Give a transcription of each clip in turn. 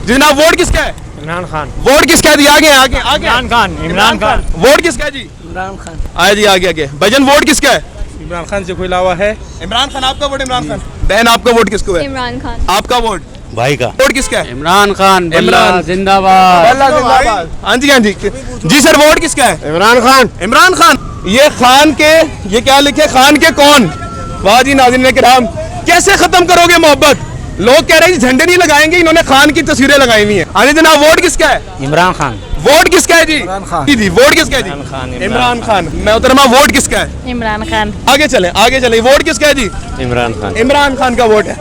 जनाब वोट किसका है? इमरान खान। वोट किसका है? आगे आगे आगे। इमरान खान। इमरान खान। वोट किसका है जी? इमरान खान। आए जी आगे आगे। भाईजान वोट किसका है? इमरान खान से कोई अलावा है? इमरान खान। आपका वोट इमरान खान। बहन आपका वोट किसको है? इमरान खान। आपका वोट भाई का। वोट किसका है? इमरान खान। इमरान जिंदाबाद। अल्लाह जिंदाबाद। हाँ जी हाँ जी जी सर वोट किसका है? इमरान खान। इमरान खान। ये खान के ये क्या लिखे? खान के कौन? वाह जी नाज़रीन किराम, कैसे खत्म करोगे मोहब्बत? लोग कह रहे हैं झंडे नहीं लगाएंगे, इन्होंने खान की तस्वीरें लगाई हुई हैं। हाँ जी जनाब वोट किसका है? इमरान खान। वोट किसका है जी? इमरान खान। जी वोट किसका है जी? इमरान खान। मैं उतरमा वोट किसका है? इमरान खान। आगे चले वोट किसका है जी? इमरान खान। इमरान खान का वोट है।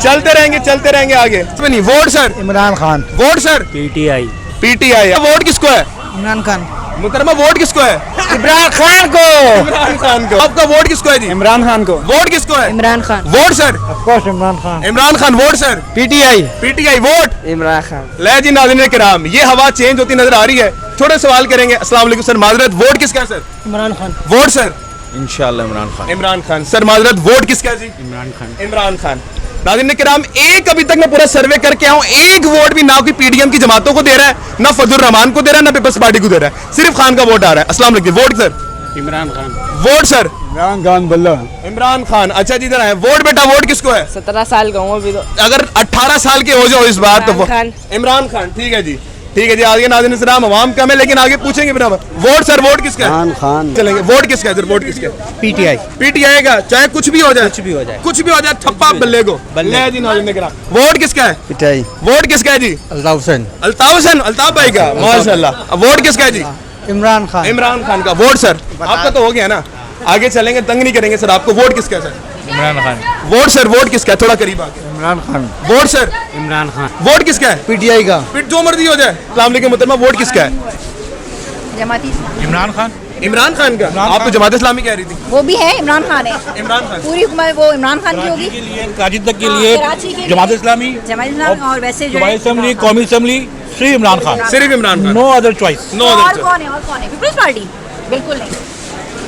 चलते रहेंगे आगे। नहीं vote sir. Imran Khan. Vote sir. PTI. PTI. Vote किसको है? इमरान खान। मुकरमा वोट किसको है? इमरान खान को। इमरान खान को। आपका वोट किसको है जी? इमरान खान को। वोट किसको है? Imran Khan. Vote sir. Of course Imran Khan. Imran Khan. Vote sir. PTI. PTI. Vote Imran Khan. ले जी नाज़रीन किराम, ये हवा चेंज होती नजर आ रही है। छोटे सवाल करेंगे। अस्सलाम वालेकुम सर, माजरत वोट किसका है sir? Imran Khan. Vote sir. इंशाल्लाह इमरान खान। इमरान खान। सर माजरत वोट किसका है जी? इमरान खान। इमरान खान। नाज़रीन किराम, एक अभी तक मैं पूरा सर्वे करके आऊं, एक वोट भी ना कोई पीडीएम की जमातों को दे रहा है, ना फजल रहमान को दे रहा है, ना पीपल्स पार्टी को दे रहा है, सिर्फ खान का वोट आ रहा है। अस्सलाम वालेकुम। Vote sir. Imran Khan. Vote sir. Imran Khan बल्ला। इमरान खान। अच्छा जी इधर आए। वोट बेटा वोट किसको है? 17 साल का हूँ अभी तो। अगर 18 साल के हो जाओ इस बार तो इमरान खान। इमरान खान। ठीक है जी, ठीक है जी। आगे नाज़रीन सलाम, अवाम कम है लेकिन आगे पूछेंगे फिर हम। वोट सर वोट किसका है? इमरान खान। चलेंगे। वोट किसका है सर? वोट किसका है? पीटीआई। पीटीआई का। चाहे कुछ भी हो जाए, कुछ भी हो जाए। कुछ भी हो जाए, ठप्पा बल्ले को। ले जी नाज़रीन किराम, वोट किसका है? पीटीआई। वोट किसका है जी? अल्ताफ हुसैन। अल्ताफ हुसैन। अल्ताफ भाई का माशाल्लाह। वोट किसका है जी? इमरान खान। इमरान खान का। Vote sir. आपका तो हो गया ना, आगे चलेंगे, तंग नहीं करेंगे सर आपको। वोट किसका है sir? Imran Khan. Vote sir vote किसका है? थोड़ा करीब आके। Imran Khan. Vote sir. Imran Khan. Vote किसका है? पीटीआई का। फिर जो मर्जी हो जाए। अस्सलाम वालेकुम मुहतरमा, वोट किसका है? जमाती इमरान खान। इमरान खान का। आप तो जमात इस्लामी कह रही थी। वो भी है, इमरान खान है। इमरान खान। पूरी हुकूमत वो इमरान खान की होगी। कराची तक के हाँ, लिए कराची के लिए। जमात इस्लामी, जमात इस्लामी और वैसे जो जमात है असेंबली, कौमी असेंबली, श्री इमरान खान। सिर्फ Imran Khan. No other choice. No और अदर। कौन है? और कौन है? Peoples Party. बिल्कुल नहीं।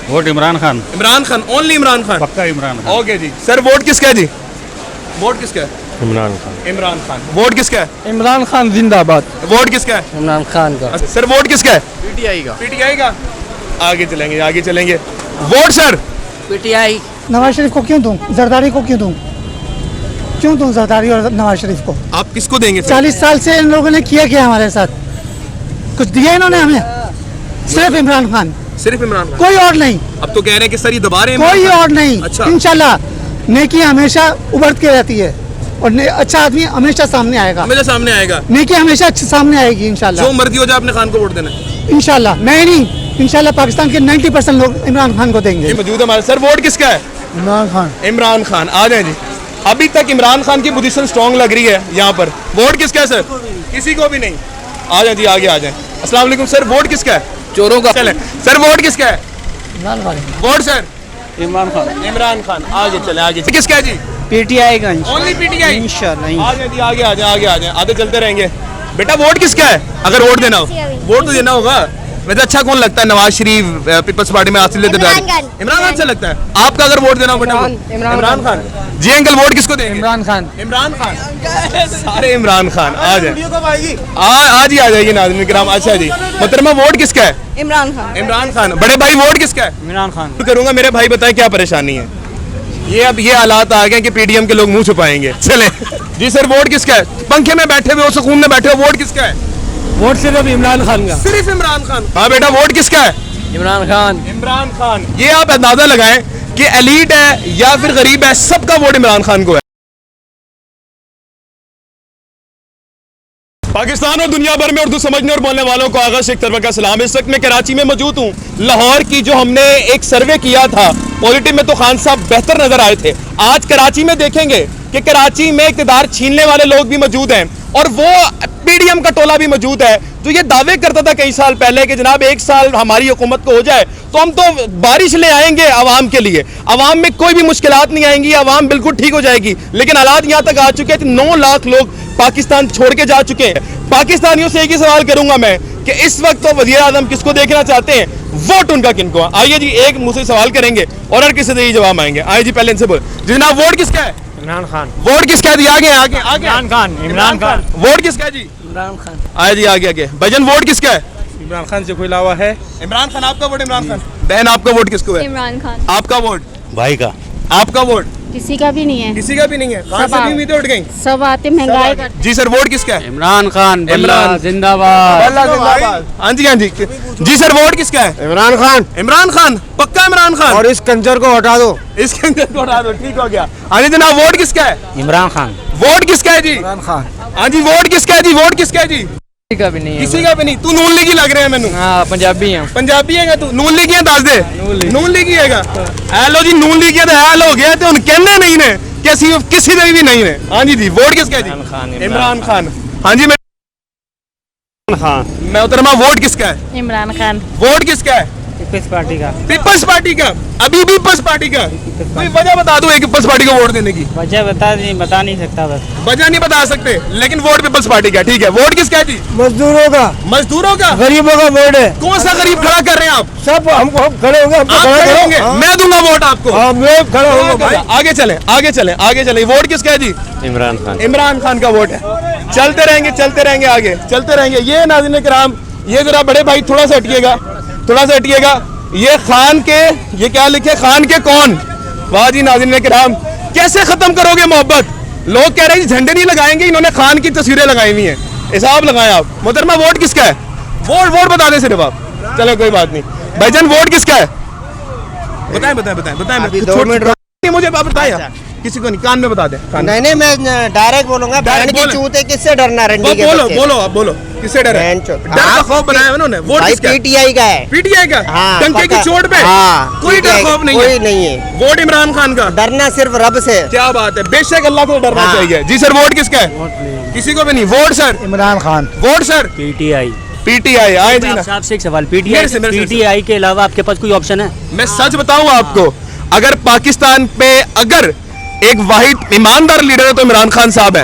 वोट इमरान खान। इमरान खान। ओनली इमरान खान। पक्का इमरान खान। ओके जी सर। वोट किसका है जी? वोट किसका है? इमरान खान। इमरान खान। वोट किसका है? इमरान खान जिंदाबाद। वोट किसका है? इमरान खान का। अच्छा, सर वोट किसका है? पीटीआई का। पीटीआई का। आगे चलेंगे। Vote sir. PTI. Nawaz Sharif को क्यों दूं? जरदारी को क्यों दूं? क्यों दूं जरदारी और नवाज शरीफ को? आप किसको देंगे सर? 40 साल से इन लोगों ने किया हमारे साथ, कुछ दिया इन्होंने हमें? सिर्फ इमरान खान, सिर्फ इमरान खान। कोई और नहीं, अब तो कह रहे हैं कि सर ये दबा रहे हैं कोई इमरान खान। और नहीं। अच्छा। इंशाल्लाह नेकी हमेशा उभरती के रहती है और अच्छा आदमी हमेशा सामने आएगा। मेरे सामने आएगा। नेकी हमेशा सामने आएगी इंशाल्लाह। जो मर्जी हो जाए अपने खान को वोट देना है। इंशाल्लाह। मैं नहीं, इंशाल्लाह पाकिस्तान के 90% लोग इमरान खान को देंगे। ये मौजूद है हमारे। सर वोट किसका है? इमरान खान। इमरान खान। आ जाए जी। अभी तक इमरान खान की पोजीशन स्ट्रॉन्ग लग रही है यहाँ पर। वोट किसका है सर? किसी को भी नहीं। आ जाए जी, आगे आ जाए। अस्सलाम वालेकुम सर, वोट किसका है? चोरों का। चले सर, वोट किसका है? इमरान खान। Vote sir. इमरान खान। इमरान खान। आगे चले। किसका है जी? पीटीआई का। ओनली पीटीआई। इंशाल्लाह। आ जाए जी, आगे आ जाए। आगे चलते रहेंगे। बेटा वोट किसका है? अगर वोट देना हो, वोट तो देना होगा। वैसे अच्छा कौन लगता है? नवाज शरीफ, पीपल्स पार्टी में आसिफ इमरान खान। इमरान खान अच्छा लगता है। आपका अगर वोट देना हो बेटा? इमरान खान। जी अंकल वोट किसको देंगे? इमरान खान। इमरान खान। सारे इमरान खान। आ जाए। आज ही आ जाइए नाज़रीन किराम। अच्छा जी मुहतरमा, वोट किसका है? इमरान खान। इमरान खान। बड़े भाई वोट किसका है? इमरान खान। करूंगा। मेरे भाई बताएं क्या परेशानी है? ये अब ये हालात आ गए कि पीडीएम के लोग मुंह छुपाएंगे। चले जी सर, वोट किसका है? पंखे में बैठे हुए हो, सुकून में बैठे हो, वोट किसका है? वोट सिर्फ इमरान खान का। सिर्फ इमरान खान। हाँ बेटा वोट किसका है? इमरान खान। इमरान खान। ये आप अंदाजा लगाएं कि एलीट है या फिर गरीब है, सबका वोट इमरान खान को है। पाकिस्तान और दुनिया भर में उर्दू समझने और बोलने वालों को आगा शेख तरवा का सलाम। इस वक्त मैं कराची में मौजूद हूँ। लाहौर की जो हमने एक सर्वे किया था पॉलिटिव में, तो खान साहब बेहतर नजर आए थे। आज कराची में देखेंगे कि कराची में इक़्तिदार छीनने वाले लोग भी मौजूद हैं और वो पीडीएम का टोला भी मौजूद है जो ये दावे करता था कई साल पहले कि जनाब 1 साल हमारी हुकूमत को हो जाए तो हम तो बारिश ले आएंगे आवाम के लिए, आवाम में कोई भी मुश्किलात नहीं आएंगी, आवाम बिल्कुल ठीक हो जाएगी। लेकिन हालात यहाँ तक आ चुके हैं, 9 लाख लोग पाकिस्तान छोड़ के जा चुके हैं। पाकिस्तानियों से एक ही सवाल करूंगा मैं कि इस वक्त तो वज़ीर आज़म किसको देखना चाहते हैं, वोट उनका किनको? आइए जी, एक मुझसे सवाल करेंगे और हर किसी से यही जवाब आएंगे। आइए जी, पहले इनसे बोल जनाब, वोट किसका है? इमरान खान वोट किसका है जी? आगे आगे आगे इमरान खान इमरान खान वोट किसका है जी? इमरान खान आए जी आगे आगे भाईजान वोट किसका है? इमरान खान से कोई अलावा है इमरान खान। आपका वोट इमरान खान। बहन आपका वोट किसको है? इमरान खान। आपका वोट? भाई का आपका वोट? किसी का भी नहीं है, किसी का भी नहीं है। कहाँ से सब भी उम्मीदें उठ गई? सब आते महंगाई कर जी सर वोट किसका है? इमरान खान इमरान। बल्ला जिंदाबाद अल्लाह जिंदाबाद। हाँ जी हाँ जी जी सर वोट किसका है? इमरान खान इमरान खान। पक्का इमरान खान। और इस कंजर को हटा दो। इसके अंदर को हटा दो। ठीक हो गया। हाँ जी जनाब वोट किसका है? इमरान खान वोट किसका है जी? इमरान खान हाँ जी वोट किसका है जी? वोट किसका है जी? किसी का भी नहीं किसी का भी नहीं। तू नून लीगी लग रहा है मैनू। हाँ पंजाबी हैं पंजाबी है तू? नून लीगी है दस दे। नून लीगी है हेलो जी नून लीगी है तो हैल हो गया तो कहने नहीं ने किसी किसी ने भी नहीं ने। हाँ जी जी वोट किसका है जी? इमरान खान। हाँ जी मैं उतरमा वोट किसका है? इमरान खान। वोट किसका है? पीपल्स पार्टी का पीपल्स पार्टी का। अभी भी पीपल्स पार्टी का। कोई वजह बता दो एक पीपल्स पार्टी को वोट देने की। वजह बता नहीं सकता बस। वजह नहीं बता सकते लेकिन वोट पीपल्स पार्टी का। ठीक है वोट किसका है जी? मजदूरों का मजदूरों का। गरीबों का वोट है। कौन सा गरीब खड़ा कर रहे हैं आप? सब हमको खड़े होंगे आप खड़े होंगे मैं दूंगा वोट आपको। खड़े होंगे आगे चले आगे चले आगे चले। वोट किसका है जी? इमरान खान इमरान खान का वोट है। चलते रहेंगे आगे चलते रहेंगे। ये नाज़रीन किराम ये जरा बड़े भाई थोड़ा सा हटिएगा ये खान के ये क्या लिखे खान के कौन? वाह जी नाज़रीन किराम कैसे खत्म करोगे मोहब्बत? लोग कह रहे हैं झंडे नहीं लगाएंगे इन्होंने खान की तस्वीरें लगाई हुई हैं। हिसाब लगाएं आप। मोहतरमा वोट किसका है? वोट बता दें सिर्फ आप। चलो कोई बात नहीं भाईजान वोट किसका है? बताएं मुझे बताया किसी को नहीं कान में बता दे। नहीं मैं डायरेक्ट बोलूंगा बहन की चूत है किससे डरना रंडी के बच्चे। बोलो किससे डर है? डर का खौफ बनाया उन्होंने। वोट भाई किसका है? पीटीआई का है। पीटीआई का। हाँ, डंके की पक्का। चोट पे हाँ, कोई डर PTI खौफ नहीं कोई है। नहीं है। वोट इमरान खान का। डरना सिर्फ रब से। क्या बात है बेशक अल्लाह को डरना हाँ। चाहिए। जी सर वोट किसका है? किसी को भी नहीं। Vote sir Imran Khan. Vote sir PTI PTI. आए जी ना आपसे एक सवाल मेरे से- पीटीआई के अलावा आपके पास कोई ऑप्शन है? मैं सच बताऊं आपको अगर पाकिस्तान पे अगर एक वाहिद ईमानदार लीडर है तो इमरान खान साहब है।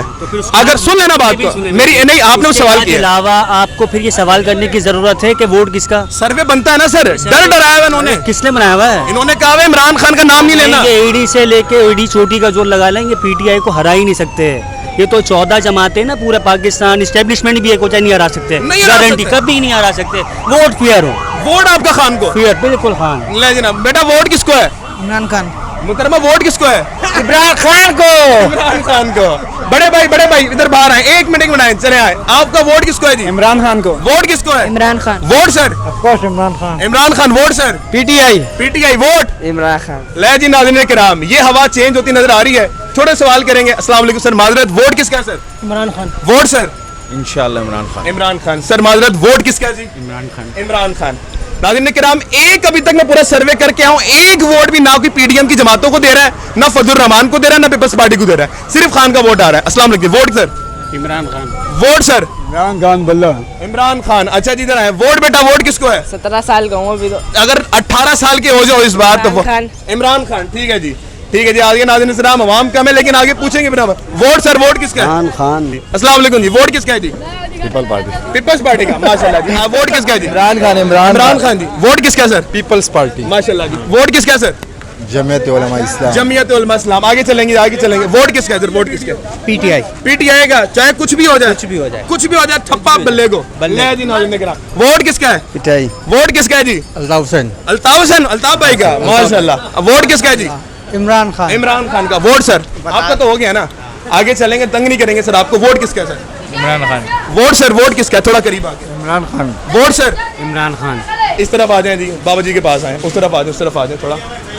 अगर सुन लेना बात को मेरी नहीं आपने वो सवाल के किया। अलावा आपको फिर ये सवाल करने की जरूरत है कि वोट किसका? सर्वे बनता है ना सर। डर डराया हुआ इन्होंने। किसने बनाया हुआ है? इन्होंने कहा है इमरान खान का नाम नहीं लेना। ये ईडी से लेके ईडी छोटी का जोर लगा लेंगे पीटीआई को हरा ही नहीं सकते। ये तो 14 जमाते हैं ना पूरा पाकिस्तान इस्टेब्लिशमेंट भी एक हो नहीं हरा सकते। नहीं हरा गारंटी सकते। कभी नहीं हरा सकते। वोट फेयर हो। वोट आपका खान को? फेयर बिल्कुल खान। ले जनाब बेटा वोट किसको है? इमरान खान। मुकरमा वोट किसको है? इमरान खान को। इमरान खान को। बड़े भाई इधर बाहर आए एक मिनट बनाए चले आए। आपका वोट किसको है जी? इमरान खान को। वोट किसको है? Imran Khan. Vote sir? Of course Imran Khan. Imran Khan. Vote sir? PTI. Vote Imran Khan. ले जी नाज़रीन किराम ये हवा चेंज होती नजर आ रही है। छोटे सवाल करेंगे। अस्सलाम वालेकुम सर माजरत वोट किसका है sir? Imran Khan. Vote sir? इंशाल्लाह इमरान खान। इमरान खान। सर माजरत वोट किसका है जी? इमरान खान। इमरान खान। नाज़रीन किराम एक अभी तक मैं पूरा सर्वे करके आऊं एक वोट भी ना कोई पीडीएम की जमातों को दे रहा है ना फजलुर रहमान को दे रहा है ना पीपल्स पार्टी को दे रहा है। सिर्फ खान का वोट आ रहा है। अस्सलाम वालेकुम। Vote sir? Imran Khan. Vote sir? Imran Khan बल्ला। इमरान खान। अच्छा जी इधर आए। वोट बेटा वोट किसको है? 17 साल का हूँ अभी तो। अगर 18 साल के हो जाओ इस बार तो इमरान खान। इमरान खान। ठीक है जी आगे नाज़रीन सलाम अवाम कम है लेकिन आगे पूछेंगे बिना। वोट सर वोट किसका है? इमरान खान। अस्सलाम वालेकुम जी वोट किसका है जी? पीपल्स पार्टी का। माशाल्लाह जी। हाँ वोट किसका है जी? इमरान खान। इमरान खान जी। वोट किसका है सर? पीपल्स पार्टी माशाल्लाह जी। वोट किसका है सर? जमीयत उलमा इस्लाम। जमीयत उलमा इस्लाम। आगे चलेंगे वोट किसका है सर? वोट किसका है? पीटीआई का। चाहे कुछ भी हो जाए कुछ भी हो जाए थप्पा बल्ले को बल्ले जी नाज़रीन किराम। वोट किसका है? पीटीआई। वोट किसका है जी? अल्ताफ हुसैन अल्ताफ भाई का। माशाल्लाह। वोट किसका है जी? इमरान खान। इमरान खान का। Vote sir? आपका तो हो गया ना। आगे चलेंगे तंग नहीं करेंगे सर आपको। वोट किसका है sir? Imran Khan. Vote sir vote किसका है? थोड़ा करीब आके। इमरान खान। Vote sir? इमरान खान। इस तरफ आ जाए जी बाबा जी के पास आए। उस तरफ आ जाए थोड़ा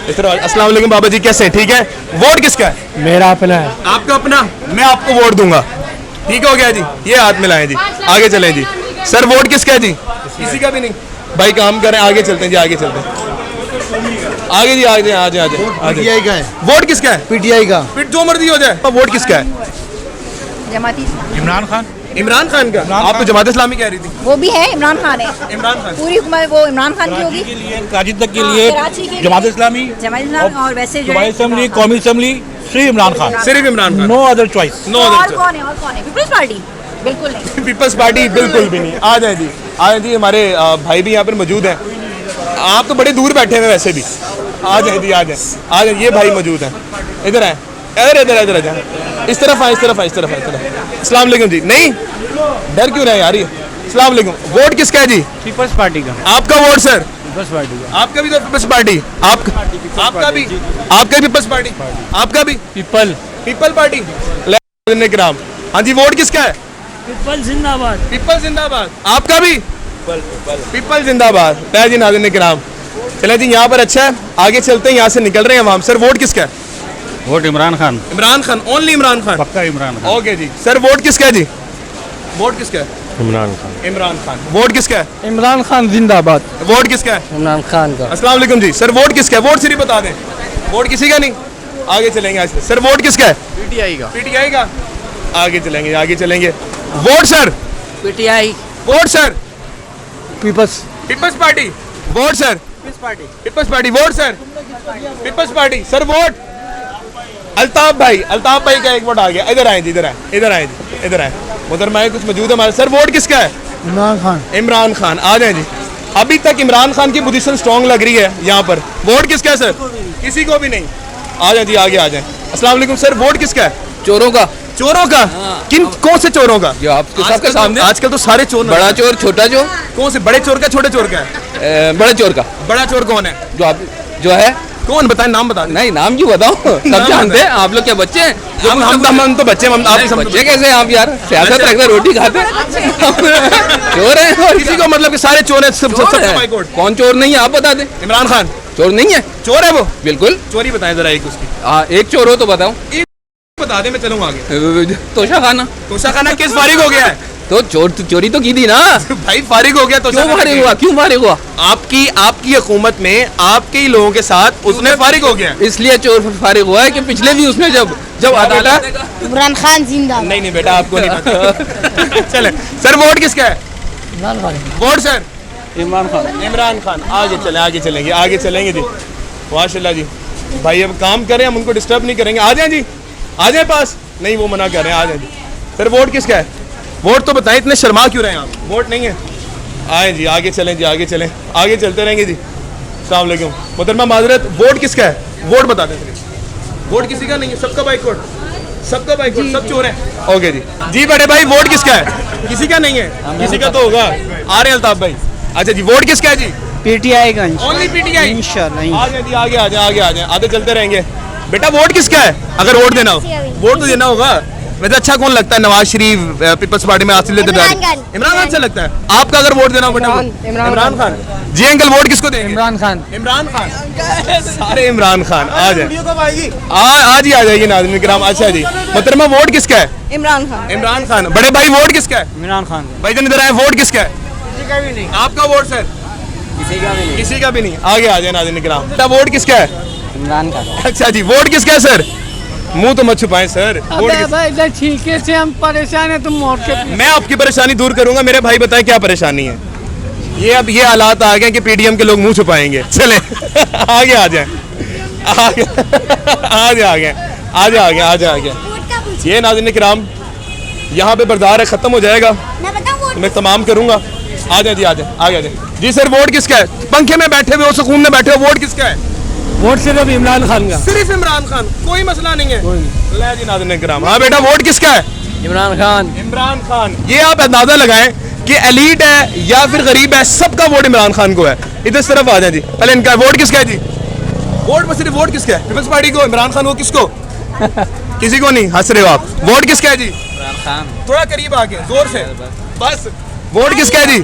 इस तरफ। अस्सलाम वालेकुम बाबा जी कैसे हैं? ठीक है। वोट किसका है? मेरा अपना है। आपका अपना। मैं आपको वोट दूंगा। ठीक हो गया जी। ये हाथ मिलाएं जी। आगे चलें जी। सर वोट किसका है जी? किसी का भी नहीं। भाई काम करें आगे चलते हैं जी आगे चलते हैं आगे जी आगे पीटीआई का है। वोट किसका है? पीटीआई का। फिर जो मर्जी हो जाए। वोट किसका है? जमाती इमरान खान। इमरान खान का। आप तो जमात इस्लामी कह रही थी। वो भी है इमरान खान है। इमरान खान। पूरी हुकूमत वो इमरान खान की होगी। कराची तक के हाँ, लिए कराची के लिए। जमात इस्लामी जमात इस्लामी और वैसे जो जमात है असम्बली कौमी असम्बली श्री इमरान खान। सिर्फ Imran Khan. No other choice. No और अदर कौन है पीपल्स पार्टी बिल्कुल नहीं। पीपल्स पार्टी बिल्कुल भी नहीं। आ जाए जी हमारे भाई भी यहाँ पर मौजूद हैं। आप तो बड़े दूर बैठे हुए वैसे भी। आ जाए ये भाई मौजूद हैं। इधर आए इधर इधर इधर इधर इस तरफ आए, इस तरफ आए, इस तरफ आए, इस तरफ। अस्सलाम वालेकुम जी। नहीं डर क्यों रहे यार ये? अस्सलाम वालेकुम। वोट किसका है जी? पीपल्स पार्टी का। आपका वोट सर? पीपल्स पार्टी का। आपका भी तो पीपल्स पार्टी? आपका भी? आपका भी पीपल्स पार्टी? आपका भी पीपल पार्टी? किराम हाँ जी, वोट किसका है? पीपल जिंदाबाद। पीपल जिंदाबाद। आपका भी पीपल जिंदाबाद। तय जी नाज़रीन किराम, चले जी यहाँ पर अच्छा है, आगे चलते हैं, यहाँ से निकल रहे हैं हम। सर वोट किसका है? Vote Imran Khan, Imran Khan, only Imran Khan? पक्का इमरान खान। ओके जी। सर वोट किसका है जी? वोट किसका है? इमरान खान। इमरान खान। वोट किसका है? इमरान खान जिंदाबाद। वोट किसका है? इमरान खान का। अस्सलाम वालेकुम जी। सर वोट किसका है? वोट सिर्फ बता दें। वोट किसी का नहीं? आगे चलेंगे आज। सर वोट किसका है? पीटीआई का। पीटीआई का? आगे चलेंगे, आगे चलेंगे। Vote sir? PTI. Vote sir? Peoples. Peoples Party. Vote sir? Peoples Party. Vote sir? Peoples Party. Sir vote? Altaf भाई, अल्ताफ भाई का एक वोट आ गया। इधर आए जी, इधर आए, इधर आए जी, इधर आए। मुहतरमा कुछ मौजूद है हमारे। सर वोट किसका है? इमरान खान। इमरान खान। आ जाए जी। अभी तक इमरान खान की पोजीशन स्ट्रांग लग रही है यहाँ पर। वोट किसका है सर? किसी को भी नहीं। आ जाए जी, आगे आ जाए। अस्सलाम वालेकुम। सर वोट किसका है? चोरों का। चोरों का? किन कौन से चोरों का? जो आपके सबके सामने। आजकल तो सारे चोर। बड़ा चोर, छोटा चोर। कौन से? बड़े चोर का, छोटे चोर का है? बड़े चोर का। बड़ा चोर कौन है? जो आप जो है। कौन बताए? नाम बता दें। नहीं नाम क्यों बताओ, सब नाम जानते हैं। आप लोग क्या बच्चे हैं? हम तो बच्चे, हम आप नहीं, सब बच्चे कैसे हैं आप यार? सियासत रखते रोटी खाते चोर है और किसी को मतलब कि सारे चोर हैं, सब चोर सबका है। बाइकआउट। कौन चोर नहीं है आप बता दें। इमरान खान चोर नहीं है? चोर है वो? बिल्कुल। चोरी बताएं जरा एक उसकी। एक चोर हो तो बताओ। बता दे, मैं चलूंगा आगे। तोशा खाना। तोशा खाना किस फारिग हो गया है? तो चोरी तो की थी ना। भाई फारिग हो गया तो क्यों फारिग हुआ? क्यों फारिग हुआ? आपकी हुकूमत में आपके ही लोगों के साथ उसने फारिग हो गया। इसलिए चोर फारिग हुआ है कि पिछले भी उसमें जब अदालत। इमरान खान जिंदाबाद। नहीं बेटा, आपको नहीं पता। चले सर, वोट किसका है? इमरान खान। Vote sir? इमरान खान। इमरान खान। आगे चले, आगे चलेंगे, आगे चलेंगे जी। माशाल्लाह जी। भाई अब काम करें, हम उनको डिस्टर्ब नहीं करेंगे। आ जाए जी, आ जाए पास। नहीं वो मना कर रहे हैं, आ जाए जी। सर वोट किसका है? वोट तो बताएं, इतने शर्मा क्यों रहे हैं आप? वोट नहीं है? आए जी, आगे चलें जी, आगे चलें, आगे चलते रहेंगे जी। अस्सलाम वालेकुम। मुहतरमा माजरत, वोट किसका है? वोट बता दें। वोट किसी का नहीं है, सबका बाइकआउट, सबका बाइकआउट, सब चोर हैं। ओके जी। जी बड़े भाई, वोट किसका है? किसी का नहीं है? किसी का तो होगा। आ रहे हैं अल्ताफ भाई। अच्छा जी, वोट किसका है जी? पीटीआई का। ओनली पीटीआई? इंशाल्लाह। आ जाए जी, आगे आ जाए, आगे आ जाए, आगे चलते रहेंगे। बेटा वोट किसका है? अगर वोट देना हो, वोट तो देना होगा। वैसे अच्छा कौन लगता है? नवाज शरीफ पीपल्स पार्टी में हासिल इमरान खान। इमरान खान से लगता है। आपका अगर वोट देना हो बेटा? इमरान खान। जी अंकल, वोट किसको देंगे? इमरान खान। इमरान खान। सारे इमरान खान। आ जाए, आज ही आ जाएगी नाज़रीन किराम। अच्छा जी, मुहतरमा वोट किसका है? इमरान खान। इमरान खान। बड़े भाई वोट किसका है? इमरान खान। भाईजान इधर आए, वोट किसका है? किसी का भी नहीं। आपका वोट सर? किसी का भी नहीं। किसी का भी नहीं। आगे आ जाए नाज़रीन किराम। बेटा वोट किसका है? इमरान खान। अच्छा जी, वोट किसका है सर? मुंह तो मत छुपाएं सर। वोट किस- भाई इधर ठीक है से हम परेशान है, तुम मोड़ के। मैं आपकी परेशानी दूर करूंगा। मेरे भाई बताएं क्या परेशानी है? ये अब ये हालात आ गए कि पीडीएम के लोग मुंह छुपाएंगे। चले आगे आ जाए, आगे आगे आ गए, आगे आ गए, आगे आ गए। ये नाज़रीन किराम, यहाँ पे बाजार है, खत्म हो जाएगा तो मैं तमाम करूंगा। आ जाए जी, आ जाए, आगे आ जाए जी। सर वोट किसका है? पंखे में बैठे हुए हो, सुकून में बैठे हो, वोट किसका है? वोट सिर्फ इमरान खान का। सिर्फ इमरान खान, कोई मसला नहीं है। ले जी नाज़रीन किराम। हाँ बेटा, वोट किसका है? इमरान खान। इमरान खान। ये आप अंदाजा लगाएं कि एलीट है या फिर गरीब है, सबका वोट इमरान खान को है। इधर तरफ आ जाए जी। पहले इनका वोट किसका है जी? वोट में सिर्फ वोट किसका है? पीपल्स पार्टी को। इमरान खान को किसको? किसी को नहीं। हंस रहे हो आप। वोट किसका है जी? इमरान खान। थोड़ा करीब आके, जोर से बस। वोट किसका है जी?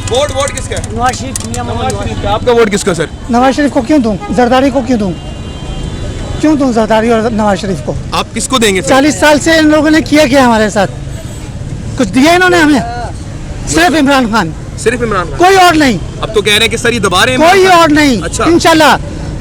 वोट किसका है? नवाज शरीफ। आपका वोट किसका सर? नवाज शरीफ को क्यों दूं? जरदारी को क्यों दूं? क्यों दूं जरदारी और नवाज शरीफ को? आप किसको देंगे सर? 40 साल से इन लोगों ने किया हमारे साथ, कुछ दिया इन्होंने हमें? सिर्फ इमरान खान, सिर्फ इमरान खान। कोई और नहीं। अब तो कह रहे हैं कि सर ये दबा रहे हैं कोई इमरान खान। और नहीं। अच्छा। इंशाल्लाह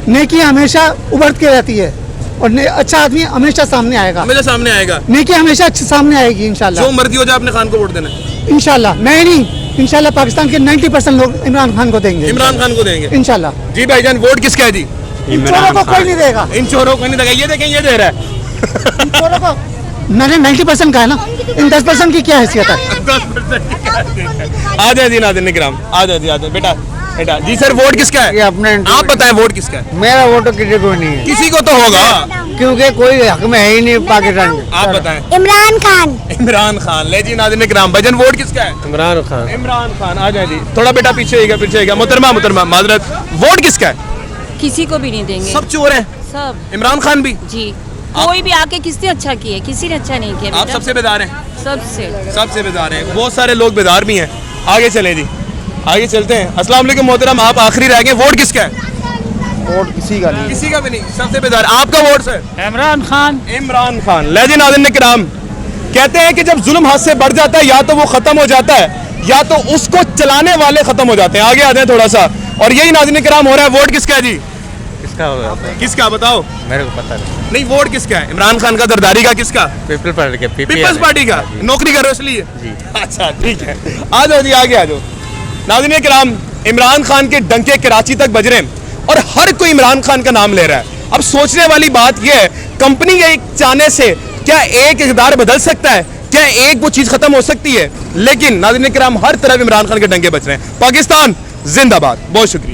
नेकी हमेशा उभर के रहती है और अच्छा आदमी हमेशा सामने आएगा। मेरे सामने आएगा। नेकी हमेशा सामने आएगी इंशाल्लाह। जो मर्जी हो जाए, अपने खान को वोट देना है। इंशाल्लाह। मैं नहीं, इंशाल्लाह पाकिस्तान के 90% लोग इमरान खान को देंगे। इमरान खान को देंगे इंशाल्लाह। जी। भाईजान वोट किसका है जी? इन चोरों को कोई नहीं देगा। इन चोरों को नहीं देगा। ये देखें, ये दे रहा है। इन चोरों को मैंने 90% कहा है ना, इन 10% की क्या हैसियत है? 10% आ जाए जी नाज़रीन किराम। आ जाए जी, आ जाए बेटा। एटा जी सर, वोट किसका है? अपने आप बताएं वोट किसका है? मेरा वोट तो किसी को नहीं है, किसी को तो होगा, क्योंकि कोई हक में है ही नहीं पाकिस्तान में। आप बताएं। इमरान खान। इमरान खान। ले जी नाज़रीन किराम, भजन वोट किसका है? इमरान खान। इमरान खान। आ जाए जी, थोड़ा बेटा पीछे आइएगा। मुहतरमा माजरत, वोट किसका है? किसी को भी नहीं देंगे, सब चोर हैं। सब। इमरान खान भी? जी, कोई भी आके किसने अच्छा किया, किसी ने अच्छा नहीं किया आप बेटा। सबसे बेदार हैं? सबसे बेदार हैं। बहुत सारे लोग बेदार भी हैं। आगे चलें जी, आगे चलते हैं। अस्सलाम वालेकुम मोहतरम, आप आखिरी रह गए, वोट किसका है? वोट किसी का नहीं, किसी का भी नहीं, सबसे बेदार। आपका वोट सर? इमरान खान। इमरान खान। ले जी नाज़रीन किराम, कहते हैं कि जब जुल्म हद से बढ़ जाता है या तो वो खत्म हो जाता है या तो उसको चलाने वाले खत्म हो जाते हैं। आगे आते हैं थोड़ा सा, और यही नाज़रीन किराम हो रहा है। वोट किसका है जी? किसका होगा? किसका बताओ? मेरे को पता नहीं। नहीं, वोट किसका है? इमरान खान का, जरदारी का, किसका? पीपल पार्टी के, पीपल्स पार्टी का। नौकरी कर रहे हो इसलिए? जी। अच्छा ठीक है, आ जाओ जी, आगे आ जाओ। नाज़रीन किराम, इमरान खान के डंके कराची तक बज रहे हैं और हर कोई इमरान खान का नाम ले रहा है। अब सोचने वाली बात यह है, कंपनी के एक चाहने से क्या एक इक़्तिदार बदल सकता है? क्या एक वो चीज खत्म हो सकती है? लेकिन नाज़रीन किराम, हर तरफ इमरान खान के डंके बज रहे हैं। पाकिस्तान जिंदाबाद। बहुत शुक्रिया।